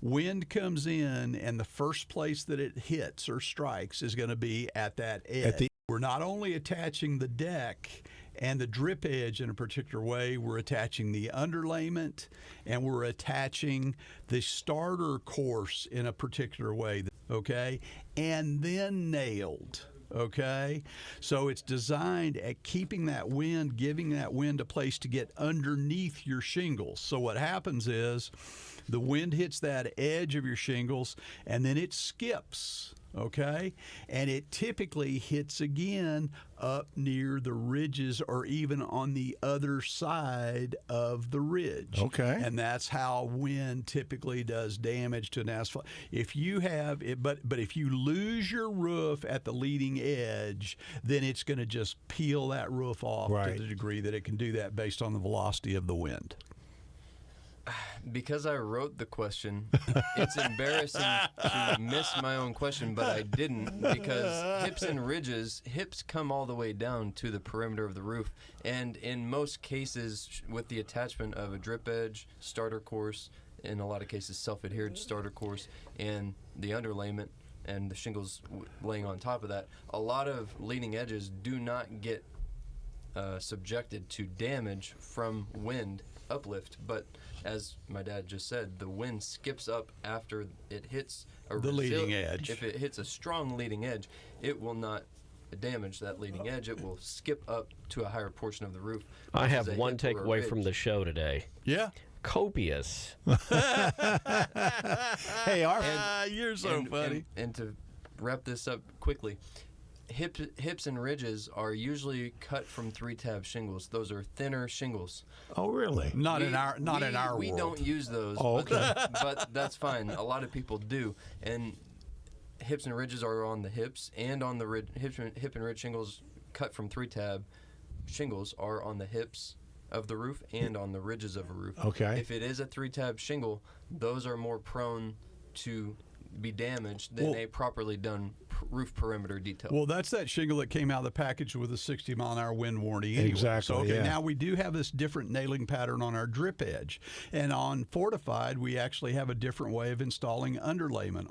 Wind comes in, and the first place that it hits or strikes is going to be at that edge. We're not only attaching the deck and the drip edge in a particular way, we're attaching the underlayment, and we're attaching the starter course in a particular way, okay? And then nailed. Okay, so it's designed at keeping that wind, giving that wind a place to get underneath your shingles. So what happens is the wind hits that edge of your shingles, and then it skips. Okay, and it typically hits again up near the ridges or even on the other side of the ridge. Okay, and that's how wind typically does damage to an asphalt. If you have it, but if you lose your roof at the leading edge, then it's going to just peel that roof off to the degree that it can do that based on the velocity of the wind. Because I wrote the question, it's embarrassing to miss my own question, but I didn't, because hips and ridges, hips come all the way down to the perimeter of the roof, and in most cases, with the attachment of a drip edge, starter course, in a lot of cases self-adhered starter course, and the underlayment, and the shingles laying on top of that, a lot of leading edges do not get subjected to damage from wind uplift, but as my dad just said, the wind skips up after it hits the leading edge. If it hits a strong leading edge, it will not damage that leading edge. It will skip up to a higher portion of the roof. I have one takeaway from the show today. Yeah. Copious. Hey, you're so funny. And to wrap this up quickly, hips and ridges are usually cut from 3-tab shingles. Those are thinner shingles. Oh, really? Not in our world. We don't use those. Oh, okay. but that's fine. A lot of people do. And hips and ridges are on the hips, and on the hip and ridge shingles cut from 3-tab shingles are on the hips of the roof and on the ridges of a roof. Okay. If it is a 3-tab shingle, those are more prone to be damaged than a properly done roof perimeter detail. Well, that's that shingle that came out of the package with a 60-mile-an-hour wind warning. Anyway. Exactly. So, now we do have this different nailing pattern on our drip edge. And on Fortified, we actually have a different way of installing underlayment.